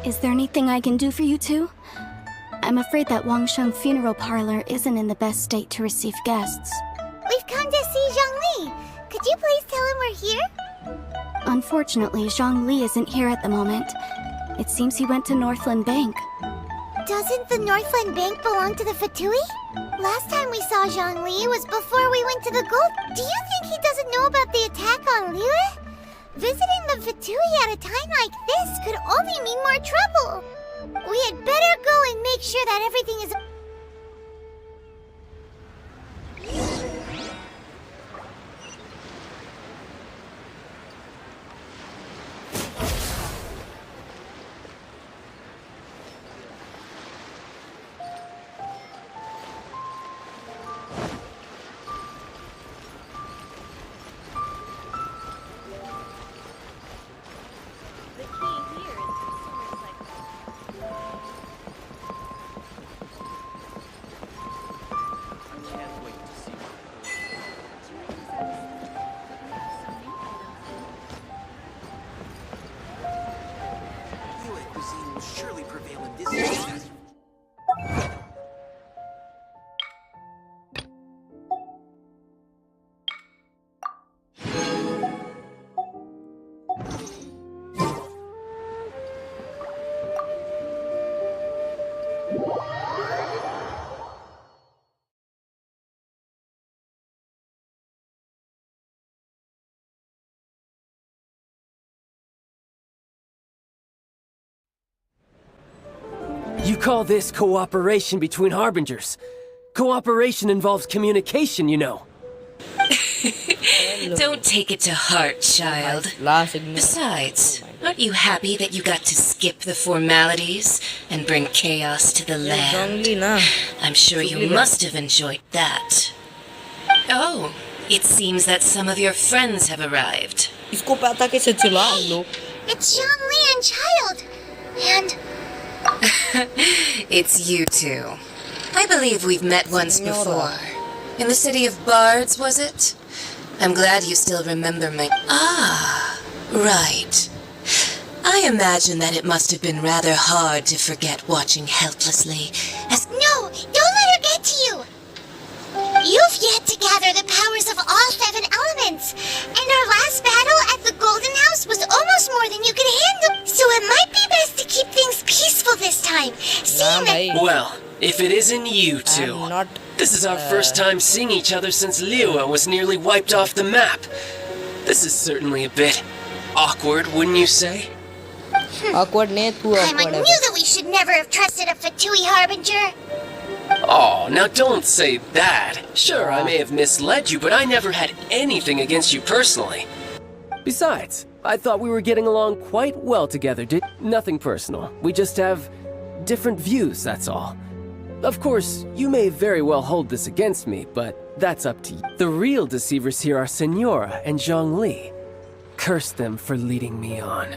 Is there anything I can do for you two? I'm afraid that Wangsheng funeral parlor isn't in the best state to receive guests. We've come to see Zhongli. Could you please tell him we're here? Unfortunately, Zhongli isn't here at the moment. It seems he went to Northland Bank. Doesn't the Northland Bank belong to the Fatui? Last time we saw Zhongli was before we went to the gold. Do you think he doesn't know about the attack on Liyue? Visiting the Fatui at a time like this could only mean more trouble. We had better go and make sure that everything is... You call this cooperation between Harbingers? Cooperation involves communication, you know. Don't take it to heart, child. Besides, aren't you happy that you got to skip the formalities and bring chaos to the land? I'm sure you must have enjoyed that. Oh, it seems that some of your friends have arrived. It's Zhongli and Child! And... It's you two. I believe we've met once before. In the city of Bards, was it? I'm glad you still remember my... Ah, right. I imagine that it must have been rather hard to forget watching helplessly as... No! Don't let her get to you! You've yet to gather the powers of all 7 elements, and our last battle at the Golden House was almost more than you could handle, so it might be best to keep things peaceful this time, seeing that... Well, if it isn't you two. This is our first time seeing each other since Liyue was nearly wiped off the map. This is certainly a bit awkward, wouldn't you say? I knew that we should never have trusted a Fatui Harbinger. Oh, now don't say that. Sure, I may have misled you, but I never had anything against you personally. Besides, I thought we were getting along quite well together, Nothing personal. We just have different views, that's all. Of course, you may very well hold this against me, but that's up to you. The real deceivers here are Senora and Zhongli. Curse them for leading me on.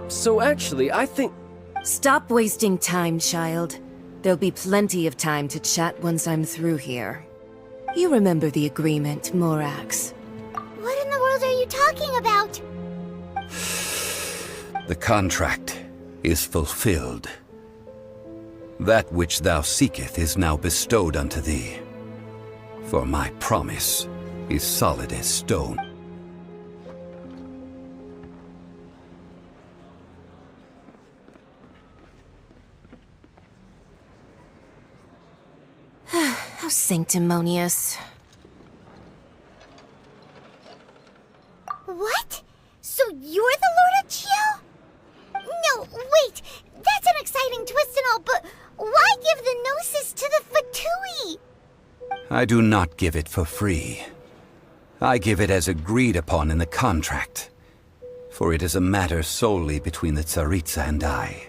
So actually, I think... Stop wasting time, child. There'll be plenty of time to chat once I'm through here. You remember the agreement, Morax. What in the world are you talking about? The contract is fulfilled. That which thou seeketh is now bestowed unto thee. For my promise is solid as stone. How sanctimonious. What? So you're the Lord of Chio? No, wait! That's an exciting twist and all, but why give the Gnosis to the Fatui? I do not give it for free. I give it as agreed upon in the contract, for it is a matter solely between the Tsaritsa and I.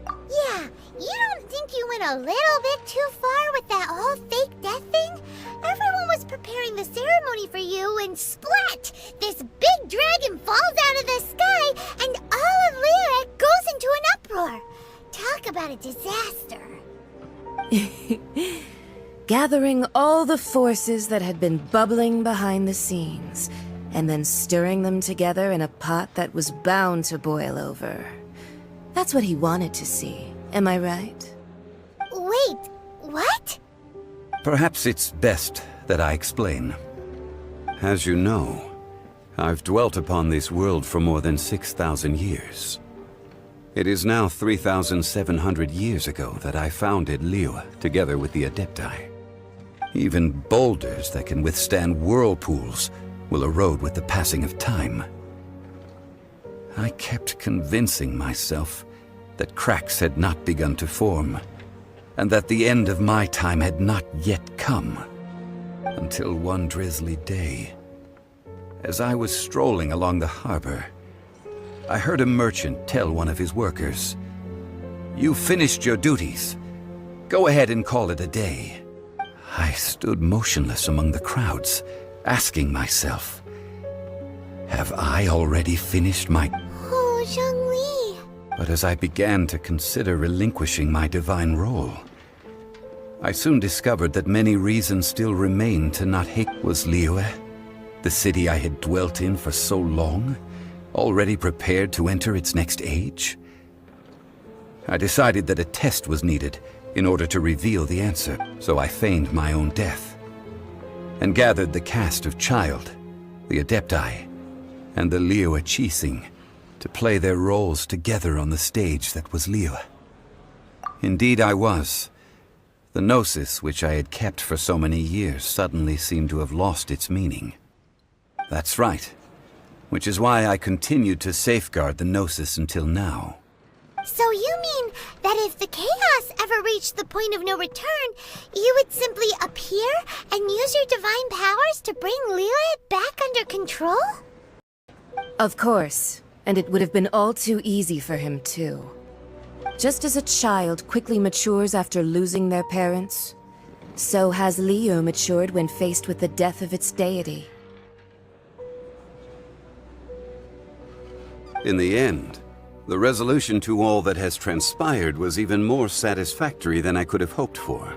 Yeah, you don't think you went a little bit too far with that whole fake death thing? Everyone was preparing the ceremony for you, and splat! This big dragon falls out of the sky, and all of Lyra goes into an uproar. Talk about a disaster. Gathering all the forces that had been bubbling behind the scenes, and then stirring them together in a pot that was bound to boil over. That's what he wanted to see, am I right? Wait, what? Perhaps it's best that I explain. As you know, I've dwelt upon this world for more than 6,000 years. It is now 3,700 years ago that I founded Liyue together with the Adepti. Even boulders that can withstand whirlpools will erode with the passing of time. I kept convincing myself that cracks had not begun to form, and that the end of my time had not yet come. Until one drizzly day, as I was strolling along the harbor, I heard a merchant tell one of his workers, "You've finished your duties. Go ahead and call it a day." I stood motionless among the crowds, asking myself, have I already finished my... Oh, Zhongli. But as I began to consider relinquishing my divine role, I soon discovered that many reasons still remained to not hate. Was Liyue, the city I had dwelt in for so long, already prepared to enter its next age? I decided that a test was needed in order to reveal the answer, so I feigned my own death, and gathered the cast of Child, the Adepti, and the Liyue Qixing to play their roles together on the stage that was Liyue. Indeed I was. The Gnosis, which I had kept for so many years, suddenly seemed to have lost its meaning. That's right, which is why I continued to safeguard the Gnosis until now. So you mean that if the chaos ever reached the point of no return, you would simply appear and use your divine powers to bring Liyue back under control? Of course, and it would have been all too easy for him too. Just as a child quickly matures after losing their parents, so has Liyue matured when faced with the death of its deity. In the end, the resolution to all that has transpired was even more satisfactory than I could have hoped for.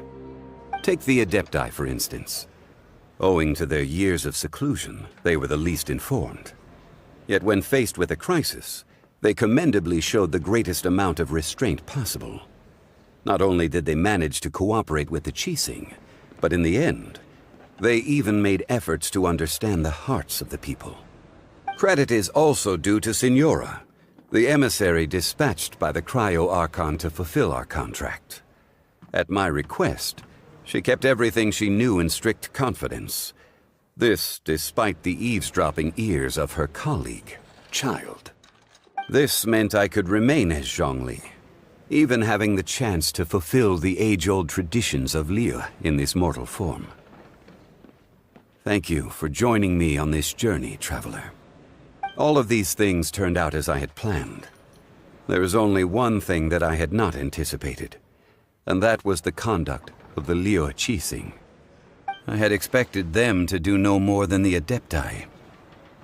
Take the Adepti, for instance. Owing to their years of seclusion, they were the least informed. Yet when faced with a crisis, they commendably showed the greatest amount of restraint possible. Not only did they manage to cooperate with the Qixing, but in the end, they even made efforts to understand the hearts of the people. Credit is also due to Signora, the emissary dispatched by the Cryo-Archon to fulfill our contract. At my request, she kept everything she knew in strict confidence. This despite the eavesdropping ears of her colleague, Child. This meant I could remain as Zhongli, even having the chance to fulfill the age-old traditions of Liyue in this mortal form. Thank you for joining me on this journey, traveler. All of these things turned out as I had planned. There is only one thing that I had not anticipated, and that was the conduct of the Liyue Qixing. I had expected them to do no more than the Adepti,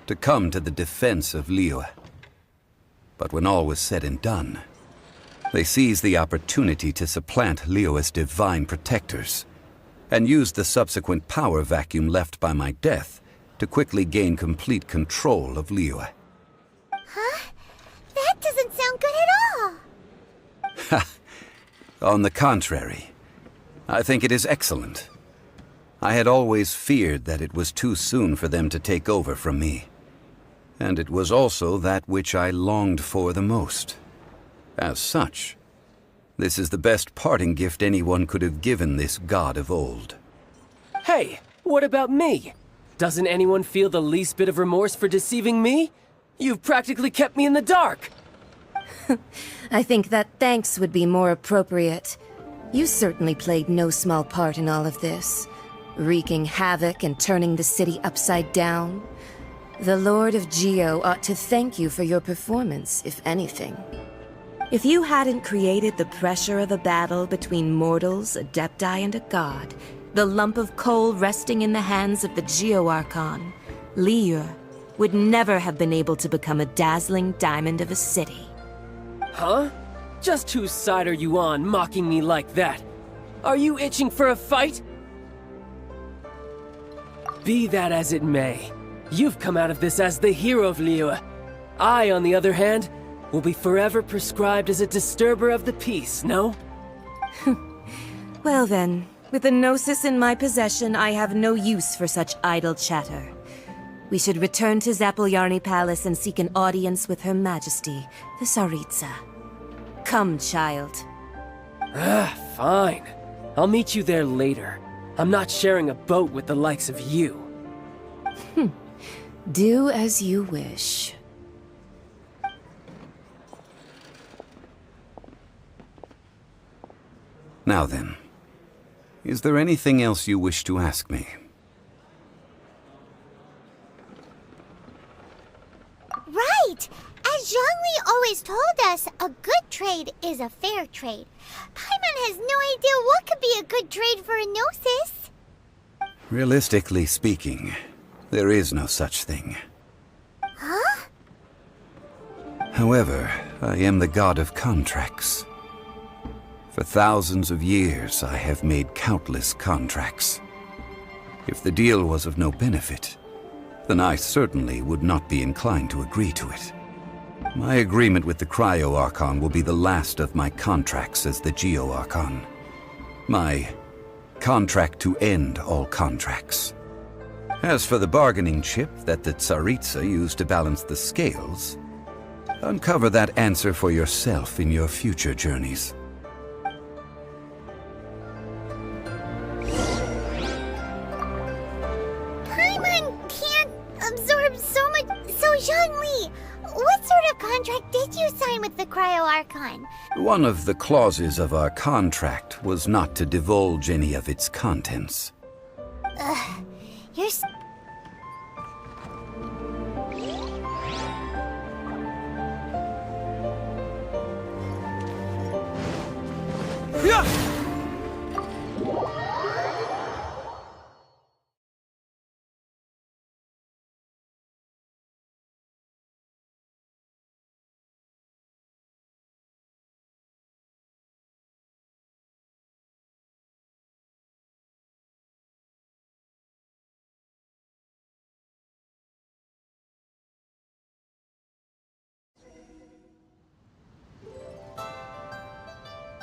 to come to the defense of Liyue. But when all was said and done, they seized the opportunity to supplant Liyue as divine protectors, and used the subsequent power vacuum left by my death to quickly gain complete control of Liyue. Huh? That doesn't sound good at all! Ha! On the contrary, I think it is excellent. I had always feared that it was too soon for them to take over from me. And it was also that which I longed for the most. As such, this is the best parting gift anyone could have given this god of old. Hey, what about me? Doesn't anyone feel the least bit of remorse for deceiving me? You've practically kept me in the dark! I think that thanks would be more appropriate. You certainly played no small part in all of this, wreaking havoc and turning the city upside down. The Lord of Geo ought to thank you for your performance, if anything. If you hadn't created the pressure of a battle between mortals, adepti, and a god, the lump of coal resting in the hands of the Geo Archon, Liyue, would never have been able to become a dazzling diamond of a city. Huh? Just whose side are you on, mocking me like that? Are you itching for a fight? Be that as it may, you've come out of this as the hero of Liyue. I, on the other hand, will be forever prescribed as a disturber of the peace, no? Well then, with the Gnosis in my possession, I have no use for such idle chatter. We should return to Zapoljarny Palace and seek an audience with Her Majesty, the Tsaritsa. Come, child. Fine. I'll meet you there later. I'm not sharing a boat with the likes of you. Do as you wish. Now then, is there anything else you wish to ask me? Right! As Zhongli always told us, a good trade is a fair trade. Paimon has no idea what could be a good trade for a Gnosis. Realistically speaking, there is no such thing. Huh? However, I am the god of contracts. For thousands of years, I have made countless contracts. If the deal was of no benefit, then I certainly would not be inclined to agree to it. My agreement with the Cryo Archon will be the last of my contracts as the Geo Archon. My contract to end all contracts. As for the bargaining chip that the Tsaritsa used to balance the scales, uncover that answer for yourself in your future journeys. Paimon can't absorb so much. So, Zhongli, what sort of contract did you sign with the Cryo Archon? One of the clauses of our contract was not to divulge any of its contents. You're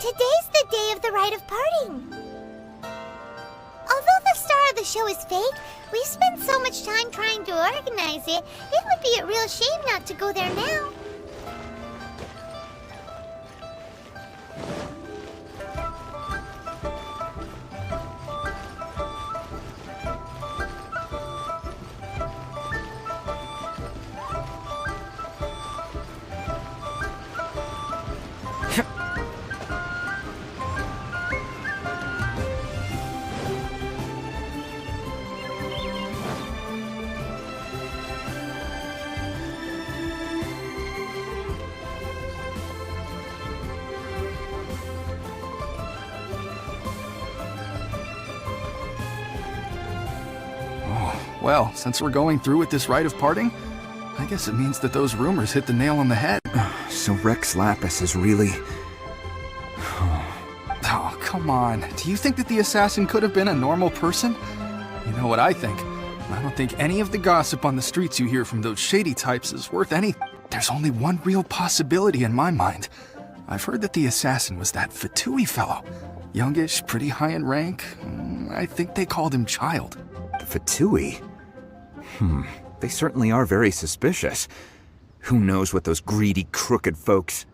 Today's the day of the rite of parting. Although the star of the show is fake, we've spent so much time trying to organize it, it would be a real shame not to go there now. Well, since we're going through with this rite of parting, I guess it means that those rumors hit the nail on the head. So Rex Lapis is really... Oh, come on. Do you think that the assassin could have been a normal person? You know what I think? I don't think any of the gossip on the streets you hear from those shady types is worth any... There's only one real possibility in my mind. I've heard that the assassin was that Fatui fellow. Youngish, pretty high in rank. I think they called him Child. The Fatui? They certainly are very suspicious. Who knows what those greedy, crooked folks...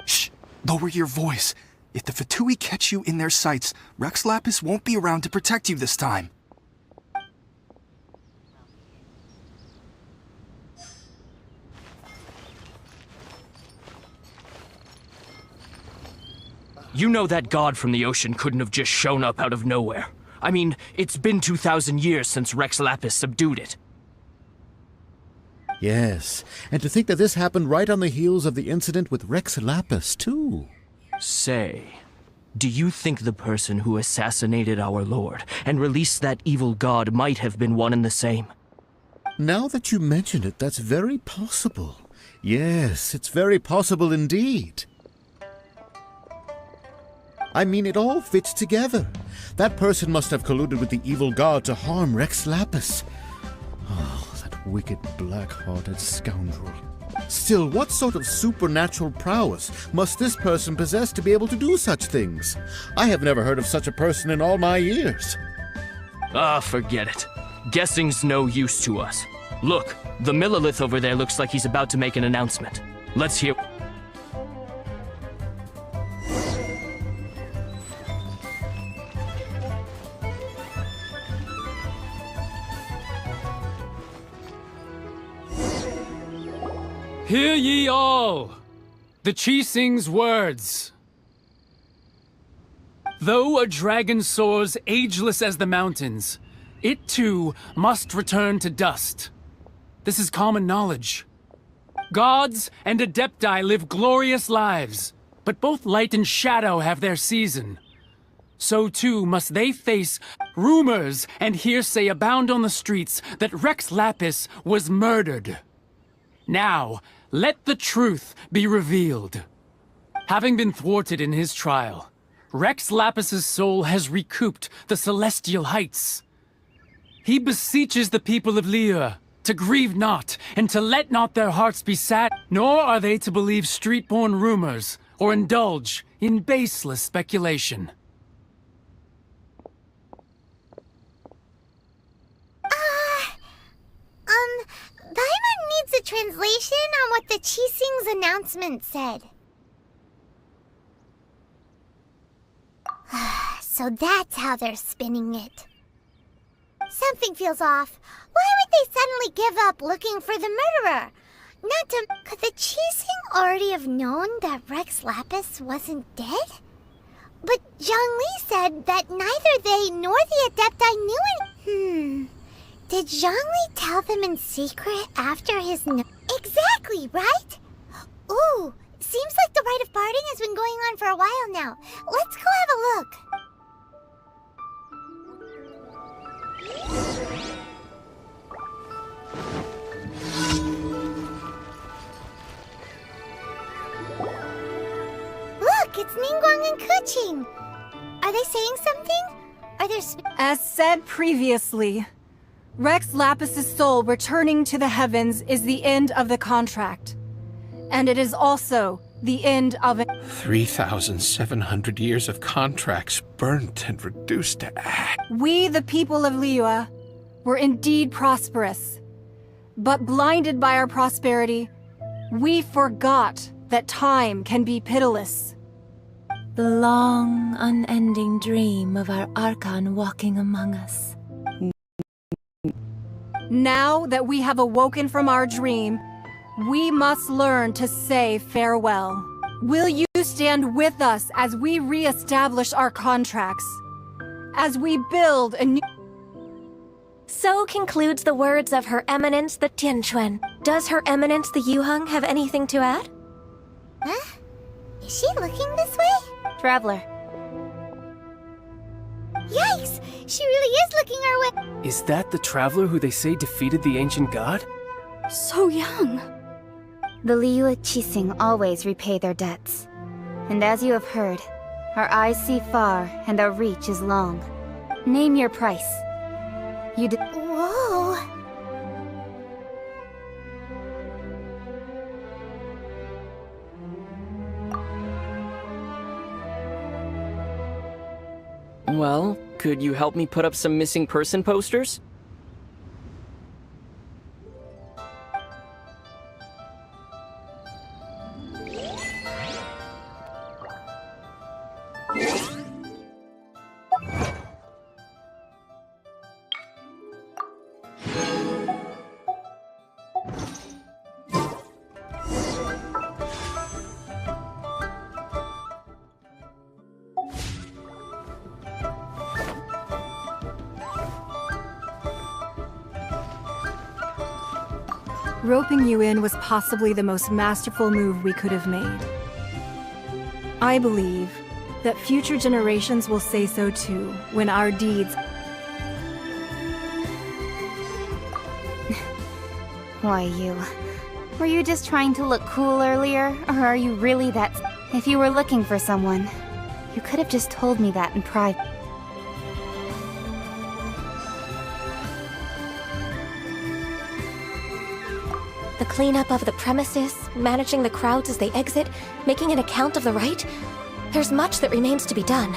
Shh! Lower your voice. If the Fatui catch you in their sights, Rex Lapis won't be around to protect you this time. You know that god from the ocean couldn't have just shown up out of nowhere. I mean, it's been 2,000 years since Rex Lapis subdued it. Yes, and to think that this happened right on the heels of the incident with Rex Lapis, too. Say, do you think the person who assassinated our lord and released that evil god might have been one and the same? Now that you mention it, that's very possible. Yes, it's very possible indeed. I mean, it all fits together. That person must have colluded with the evil god to harm Rex Lapis. Oh, that wicked, black-hearted scoundrel. Still, what sort of supernatural prowess must this person possess to be able to do such things? I have never heard of such a person in all my years. Ah, forget it. Guessing's no use to us. Look, the Millilith over there looks like he's about to make an announcement. Let's hear... Hear ye all, the Chising's words. Though a dragon soars ageless as the mountains, it too must return to dust. This is common knowledge. Gods and Adepti live glorious lives, but both light and shadow have their season. So too must they face rumors and hearsay abound on the streets that Rex Lapis was murdered. Now, let the truth be revealed. Having been thwarted in his trial, Rex Lapis's soul has recouped the celestial heights. He beseeches the people of Liyue to grieve not and to let not their hearts be sad, nor are they to believe street-born rumors or indulge in baseless speculation. Paimon needs a translation on what the Chising's announcement said. So that's how they're spinning it. Something feels off. Why would they suddenly give up looking for the murderer? Not to... Could the Chising already have known that Rex Lapis wasn't dead? But Zhongli said that neither they nor the Adepti knew it. Did Zhongli tell them in secret after his Exactly, right? Ooh, seems like the rite of parting has been going on for a while now. Let's go have a look. Look, it's Ningguang and Keqing. Are they saying something? Are there... As said previously, Rex Lapis's soul returning to the heavens is the end of the contract. And it is also the end of it. 3,700 years of contracts burnt and reduced to ash. We, the people of Liyue, were indeed prosperous. But blinded by our prosperity, we forgot that time can be pitiless. The long, unending dream of our Archon walking among us. Now that we have awoken from our dream, we must learn to say farewell. Will you stand with us as we re-establish our contracts? As we build a new... So concludes the words of Her Eminence the Tianquan. Does Her Eminence the Yuheng have anything to add? Huh? Is she looking this way? Traveler. Yikes! She really is looking our way. Is that the traveler who they say defeated the ancient god? So young. The Liyue Chising always repay their debts. And as you have heard, our eyes see far and our reach is long. Name your price. You did. Whoa! Well, could you help me put up some missing person posters? Roping you in was possibly the most masterful move we could have made. I believe that future generations will say so too when our deeds... Why, you... Were you just trying to look cool earlier, or are you really that... If you were looking for someone, you could have just told me that in private. The cleanup of the premises, managing the crowds as they exit, making an account of the rite. There's much that remains to be done.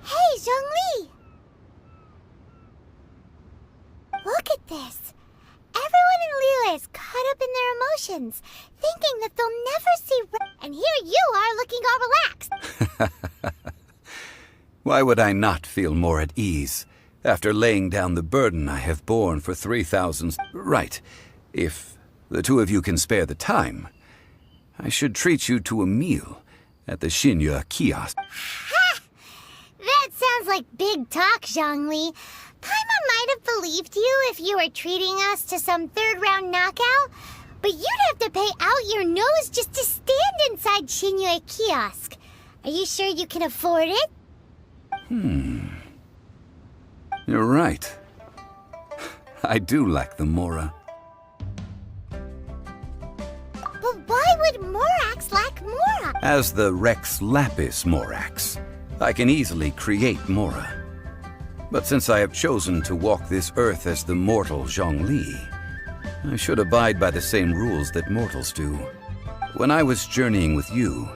Hey, Zhongli! Look at this. Everyone in Liyue is caught up in their emotions, thinking that they'll never see and here you are looking all relaxed. Why would I not feel more at ease after laying down the burden I have borne for 3,000... Right. If the two of you can spare the time, I should treat you to a meal at the Xinyue kiosk. Ha! That sounds like big talk, Zhongli. Paimon might have believed you if you were treating us to some third-round knockout, but you'd have to pay out your nose just to stand inside Xinyue kiosk. Are you sure you can afford it? You're right. I do like the Mora. But why would Morax lack Mora? As the Rex Lapis Morax, I can easily create Mora. But since I have chosen to walk this earth as the mortal Zhongli, I should abide by the same rules that mortals do. When I was journeying with you,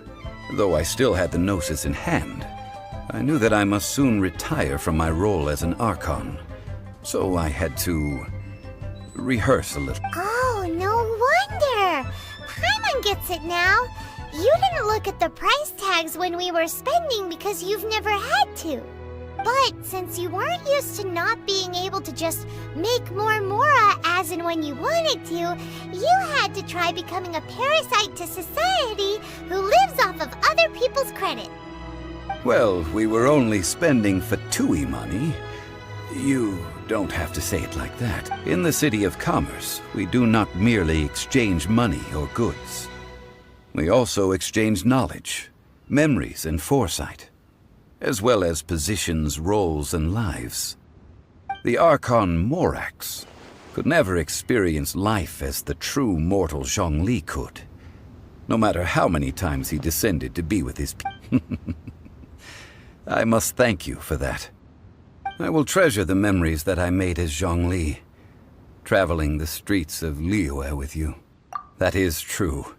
though I still had the Gnosis in hand, I knew that I must soon retire from my role as an Archon. So I had to rehearse a little. Oh, no wonder! Paimon gets it now. You didn't look at the price tags when we were spending because you've never had to. But since you weren't used to not being able to just make more Mora as and when you wanted to, you had to try becoming a parasite to society who lives off of other people's credit. Well, we were only spending Fatui money. You don't have to say it like that. In the City of Commerce, we do not merely exchange money or goods. We also exchange knowledge, memories, and foresight, as well as positions, roles, and lives. The Archon Morax could never experience life as the true mortal Zhongli could, no matter how many times he descended to be with his I must thank you for that. I will treasure the memories that I made as Zhongli, traveling the streets of Liyue with you. That is true.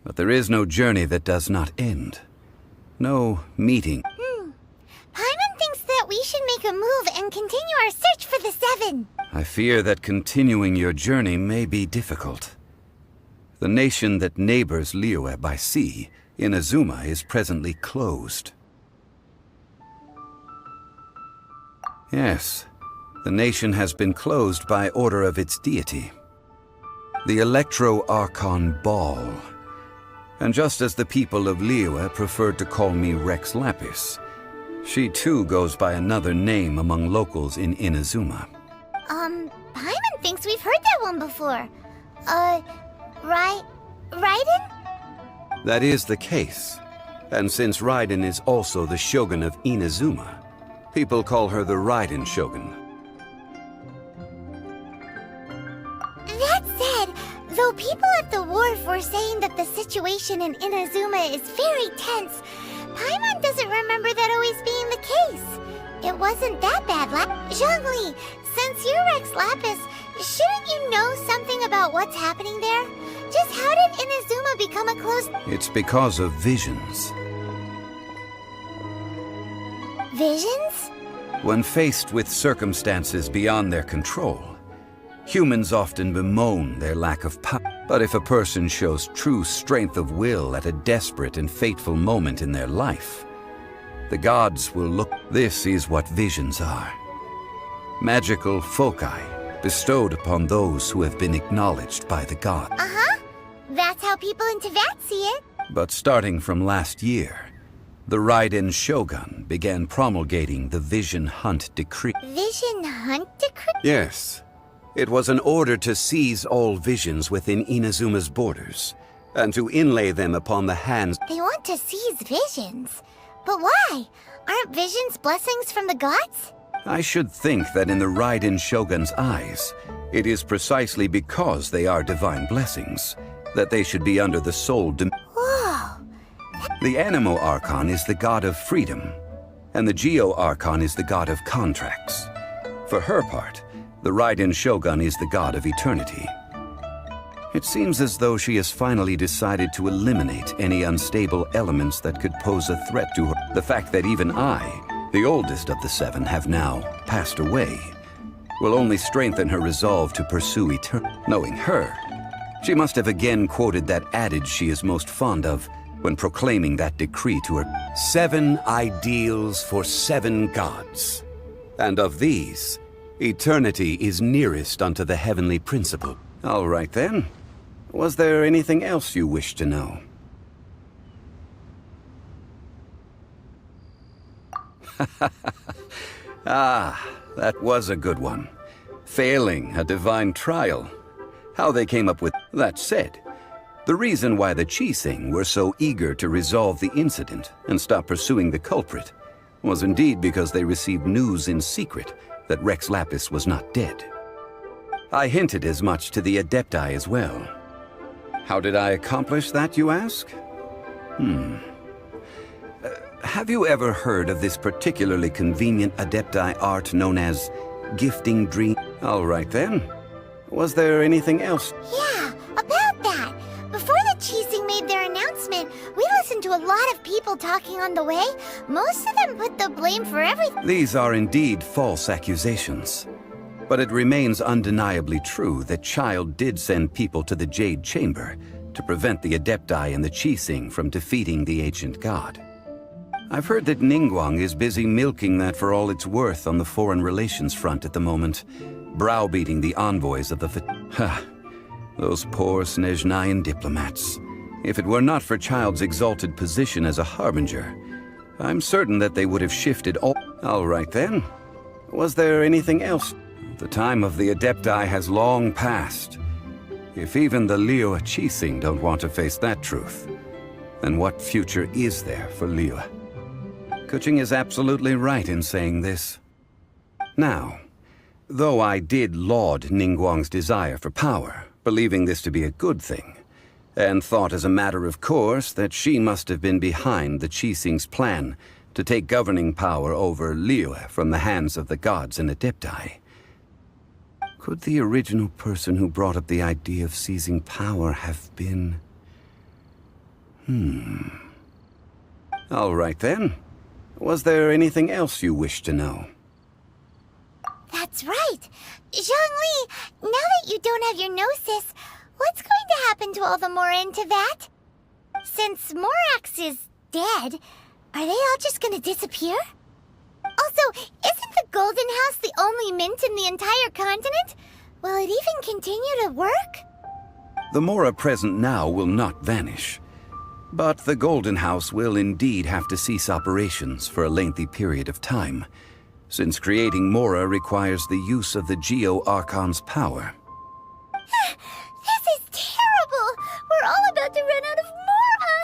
But there is no journey that does not end. No meeting. Paimon thinks that we should make a move and continue our search for the Seven. I fear that continuing your journey may be difficult. The nation that neighbors Liyue by sea, Inazuma, is presently closed. Yes, the nation has been closed by order of its deity, the Electro-Archon Ball. And just as the people of Liyue preferred to call me Rex Lapis, she too goes by another name among locals in Inazuma. Paimon thinks we've heard that one before. Raiden? That is the case. And since Raiden is also the Shogun of Inazuma, people call her the Raiden Shogun. That said, though people at the wharf were saying that the situation in Inazuma is very tense, Paimon doesn't remember that always being the case. It wasn't that bad, Zhongli, since you're Rex Lapis, shouldn't you know something about what's happening there? Just how did Inazuma become a closed... It's because of visions. Visions? When faced with circumstances beyond their control, humans often bemoan their lack of power. But if a person shows true strength of will at a desperate and fateful moment in their life, the gods will look. This is what visions are. Magical foci bestowed upon those who have been acknowledged by the gods. Uh-huh. That's how people in Teyvat see it. But starting from last year, the Raiden Shogun began promulgating the Vision Hunt Decree. Vision Hunt Decree? Yes. It was an order to seize all visions within Inazuma's borders, and to inlay them upon the hands. They want to seize visions. But why? Aren't visions blessings from the gods? I should think that in the Raiden Shogun's eyes, it is precisely because they are divine blessings that they should be under the sole Whoa! The Animo Archon is the god of freedom, and the Geo Archon is the god of contracts. For her part, the Raiden Shogun is the god of eternity. It seems as though she has finally decided to eliminate any unstable elements that could pose a threat to her. The fact that even I, the oldest of the seven, have now passed away, will only strengthen her resolve to pursue eternity. Knowing her, she must have again quoted that adage she is most fond of when proclaiming that decree to her. 7 ideals for 7 gods. And of these, eternity is nearest unto the heavenly principle. All right then. Was there anything else you wish to know? Ah, that was a good one. Failing a divine trial. How they came up with that said. The reason why the Qixing were so eager to resolve the incident and stop pursuing the culprit was indeed because they received news in secret that Rex Lapis was not dead. I hinted as much to the Adepti as well. How did I accomplish that, you ask? Have you ever heard of this particularly convenient Adepti art known as gifting dream? All right then. Was there anything else? Yeah, about that. Before the Qixing made their announcement, we listened to a lot of people talking on the way. Most of them put the blame for everything. These are indeed false accusations. But it remains undeniably true that Child did send people to the Jade Chamber to prevent the Adepti and the Qixing from defeating the ancient god. I've heard that Ningguang is busy milking that for all it's worth on the foreign relations front at the moment, browbeating the envoys of the those poor Snezhnayan diplomats. If it were not for Child's exalted position as a harbinger, I'm certain that they would have shifted all. All right then. Was there anything else? The time of the Adepti has long passed. If even the Liyue Qixing don't want to face that truth, then what future is there for Liyue? Kuching is absolutely right in saying this. Now, though I did laud Ningguang's desire for power, believing this to be a good thing, and thought as a matter of course that she must have been behind the Qixing's plan to take governing power over Liyue from the hands of the gods and Adepti, could the original person who brought up the idea of seizing power have been... All right then. Was there anything else you wish to know? That's right. Zhongli, now that you don't have your gnosis, what's going to happen to all the Mora in Teyvat? Since Morax is dead, are they all just gonna disappear? Also, isn't the Golden House the only mint in the entire continent? Will it even continue to work? The Mora present now will not vanish. But the Golden House will indeed have to cease operations for a lengthy period of time, since creating Mora requires the use of the Geo Archon's power. This is terrible! We're all about to run out of Mora!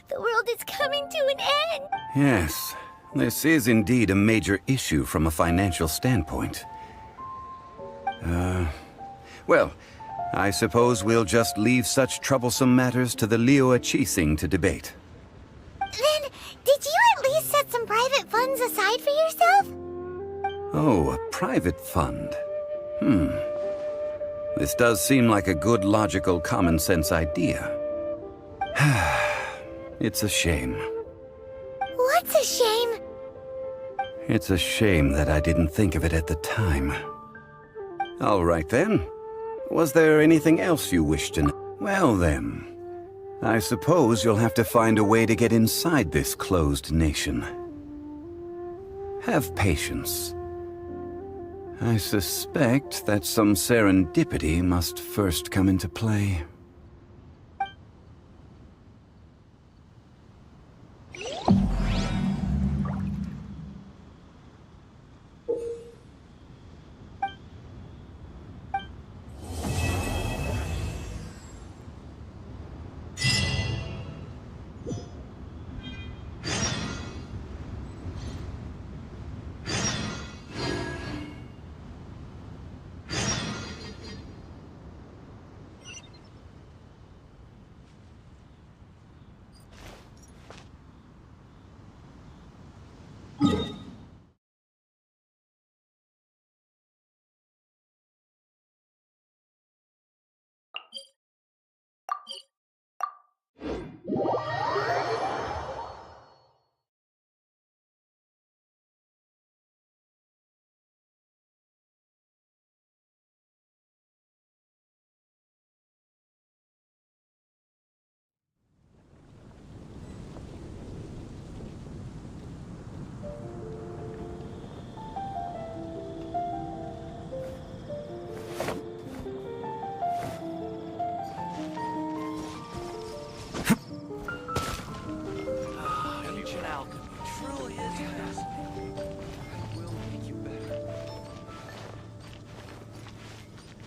The world is coming to an end! Yes, this is indeed a major issue from a financial standpoint. Well, I suppose we'll just leave such troublesome matters to the Liyue Qixing to debate. Then, did you at least set some private funds aside for yourself? Oh, a private fund. This does seem like a good, logical, common-sense idea. It's a shame. What's a shame? It's a shame that I didn't think of it at the time. All right then. Was there anything else you wish to know? Well then, I suppose you'll have to find a way to get inside this closed nation. Have patience. I suspect that some serendipity must first come into play.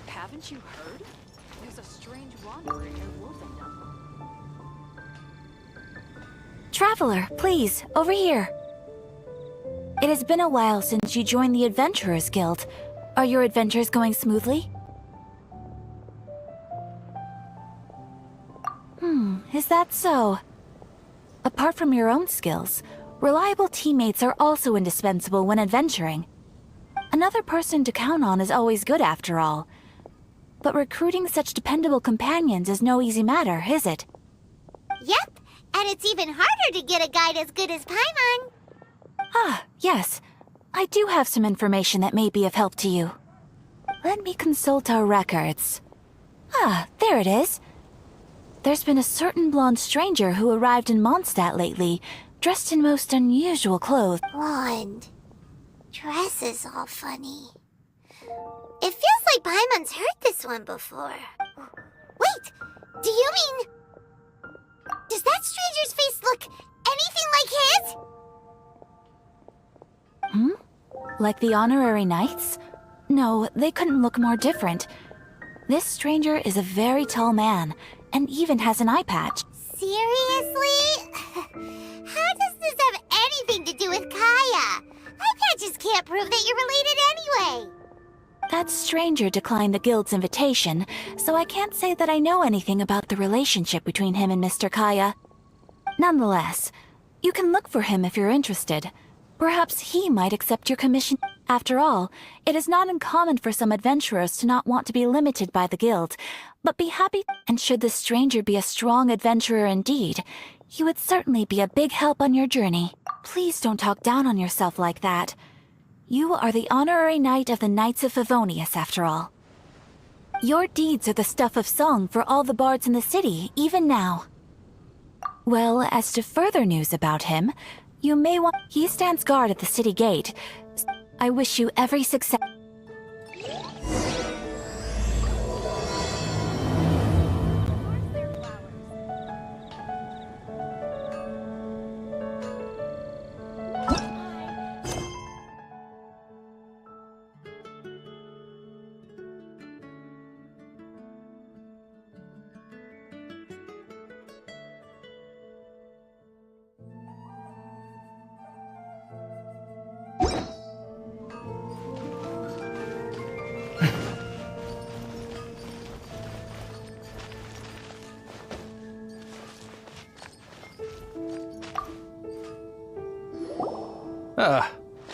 Haven't you heard? There's a strange wanderer near Wolfendom. Traveler, please, over here. It has been a while since you joined the Adventurers Guild. Are your adventures going smoothly? Is that so? Apart from your own skills, reliable teammates are also indispensable when adventuring. Another person to count on is always good after all. But recruiting such dependable companions is no easy matter, is it? Yep, and it's even harder to get a guide as good as Paimon. Ah, yes. I do have some information that may be of help to you. Let me consult our records. Ah, there it is. There's been a certain blonde stranger who arrived in Mondstadt lately, dressed in most unusual clothes. Blonde. Dresses all funny. It feels like Paimon's heard this one before. Wait, do you mean... Does that stranger's face look anything like his? Like the honorary knights? No, they couldn't look more different. This stranger is a very tall man, and even has an eye patch. Seriously? How does this have anything to do with Kaya? Eye patches can't prove that you're related anyway. That stranger declined the guild's invitation, so I can't say that I know anything about the relationship between him and Mr. Kaya. Nonetheless, you can look for him if you're interested. Perhaps he might accept your commission. After all, it is not uncommon for some adventurers to not want to be limited by the guild, but be happy. And should the stranger be a strong adventurer indeed, he would certainly be a big help on your journey. Please don't talk down on yourself like that. You are the honorary knight of the Knights of Favonius, after all. Your deeds are the stuff of song for all the bards in the city, even now. Well, as to further news about him, you may want... He stands guard at the city gate. I wish you every success.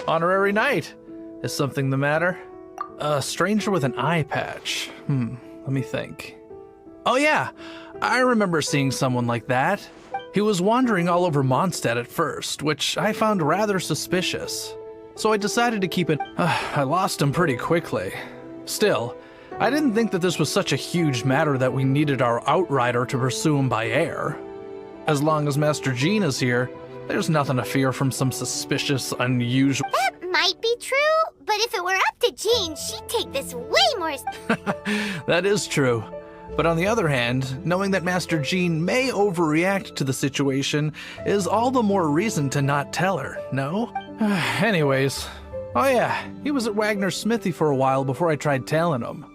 Honorary knight. Is something the matter? A stranger with an eye patch. Let me think. Oh yeah, I remember seeing someone like that. He was wandering all over Mondstadt at first, which I found rather suspicious. So I decided to keep it. I lost him pretty quickly. Still, I didn't think that this was such a huge matter that we needed our outrider to pursue him by air. As long as Master Jean is here, there's nothing to fear from some suspicious, unusual... That might be true, but if it were up to Jean, she'd take this way more... That is true. But on the other hand, knowing that Master Jean may overreact to the situation is all the more reason to not tell her, no? Anyways, oh yeah, he was at Wagner's smithy for a while before I tried telling him.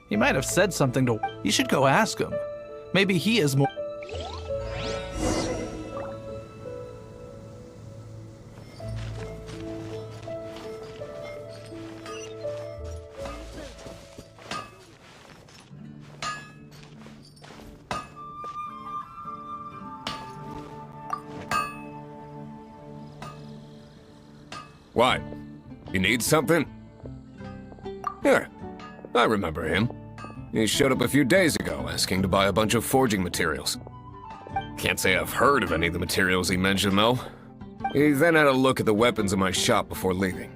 He might have said something to... You should go ask him. Maybe he is more... What? You need something? Here, I remember him. He showed up a few days ago asking to buy a bunch of forging materials. Can't say I've heard of any of the materials he mentioned, though. He then had a look at the weapons in my shop before leaving.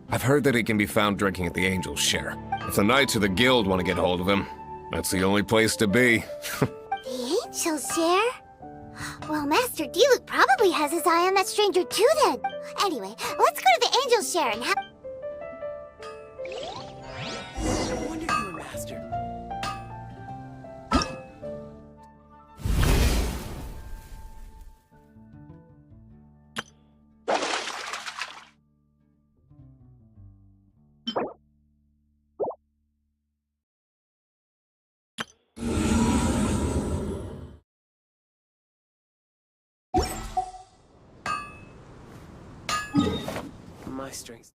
I've heard that he can be found drinking at the Angel's Share. If the Knights or the Guild want to get hold of him, that's the only place to be. The Angel's Share? Well, Master Diluc probably has his eye on that stranger too then. Anyway, let's go to the Angel's Share and have... No wonder you were Master. My strength.